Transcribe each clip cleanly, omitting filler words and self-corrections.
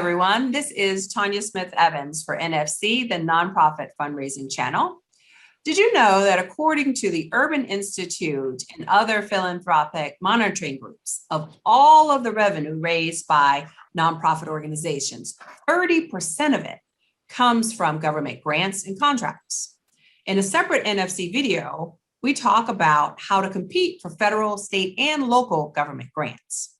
everyone. This is Tanya Smith-Evans for NFC, the Nonprofit Fundraising Channel. Did you know that according to the Urban Institute and other philanthropic monitoring groups, of all of the revenue raised by nonprofit organizations, 30% of it comes from government grants and contracts? In a separate NFC video, we talk about how to compete for federal, state, and local government grants.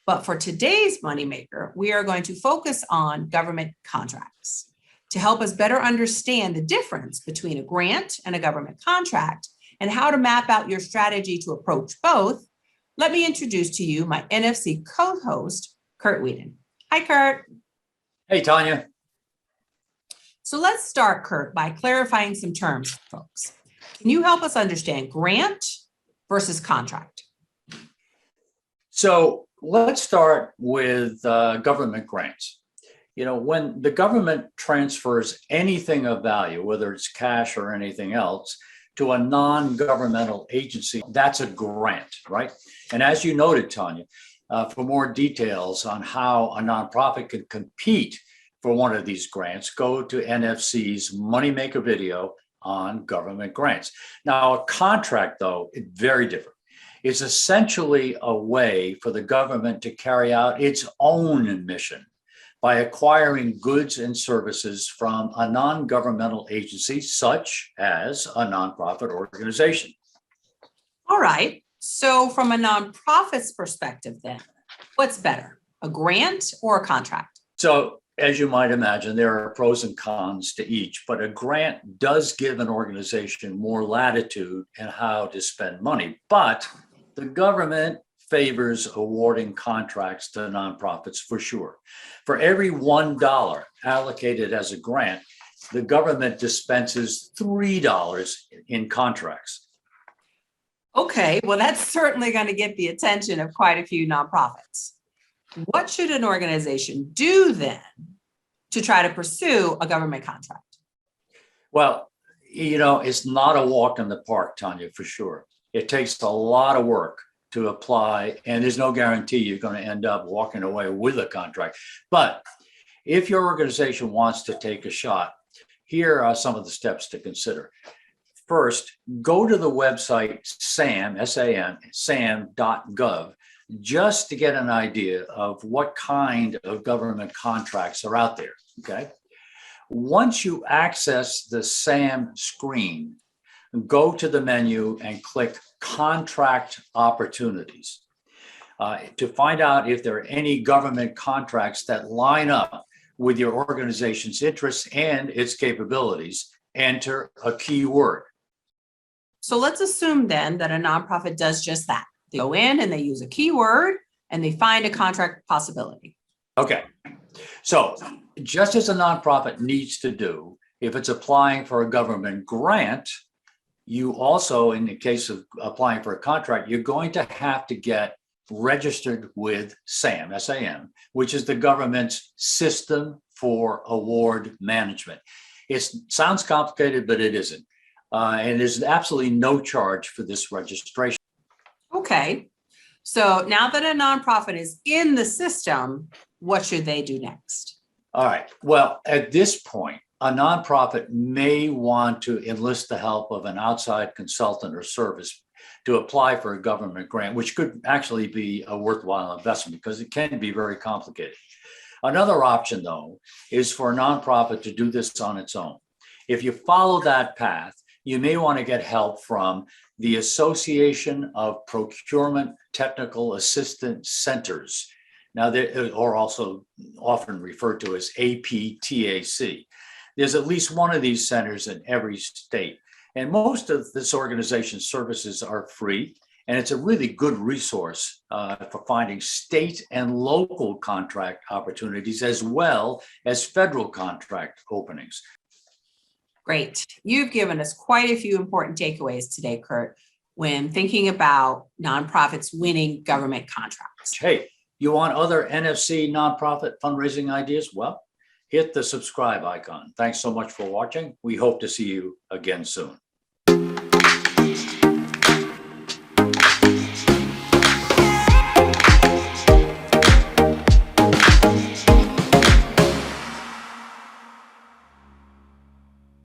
But for today's moneymaker, we are going to focus on government contracts. To help us better understand the difference between a grant and a government contract and how to map out your strategy to approach both, let me introduce to you my NFC co-host, Kurt Whedon. Hi, Kurt. Hey, Tanya. So let's start, Kurt, by clarifying some terms, folks. Can you help us understand grant versus contract? So let's start with government grants. You know, when the government transfers anything of value, whether it's cash or anything else, to a non-governmental agency, that's a grant, right? And as you noted, Tanya, for more details on how a nonprofit can compete for one of these grants, go to NFC's Moneymaker video on government grants. Now, a contract, though, is very different. It's essentially a way for the government to carry out its own mission by acquiring goods and services from a non-governmental agency, such as a nonprofit organization. All right. So from a nonprofit's perspective, then, what's better, a grant or a contract? So, as you might imagine, there are pros and cons to each, but a grant does give an organization more latitude in how to spend money. But the government favors awarding contracts to nonprofits for sure. For every $1 allocated as a grant, the government dispenses $3 in contracts. Okay, well, that's certainly going to get the attention of quite a few nonprofits. What should an organization do then to try to pursue a government contract? Well, you know, it's not a walk in the park, Tanya, for sure. It takes a lot of work to apply, and there's no guarantee you're going to end up walking away with a contract. But if your organization wants to take a shot, here are some of the steps to consider. First, go to the website sam.gov, just to get an idea of what kind of government contracts are out there, okay? Once you access the SAM screen, go to the menu and click Contract Opportunities to find out if there are any government contracts that line up with your organization's interests and its capabilities. Enter a keyword. So let's assume then that a nonprofit does just that. They go in and they use a keyword and they find a contract possibility. Okay, so just as a nonprofit needs to do if it's applying for a government grant, you also, in the case of applying for a contract, you're going to have to get registered with SAM, S-A-M, which is the government's system for award management. It sounds complicated, but it isn't. And there's absolutely no charge for this registration. Okay, so now that a nonprofit is in the system, what should they do next? All right, well, at this point, a nonprofit may want to enlist the help of an outside consultant or service to apply for a government grant, which could actually be a worthwhile investment because it can be very complicated. Another option, though, is for a nonprofit to do this on its own. If you follow that path, you may want to get help from the Association of Procurement Technical Assistance Centers. Now, they are also often referred to as APTAC. There's at least one of these centers in every state. And most of this organization's services are free. And it's a really good resource for finding state and local contract opportunities, as well as federal contract openings. Great. You've given us quite a few important takeaways today, Kurt, when thinking about nonprofits winning government contracts. Hey, you want other NFC nonprofit fundraising ideas? Well, hit the subscribe icon. Thanks so much for watching. We hope to see you again soon.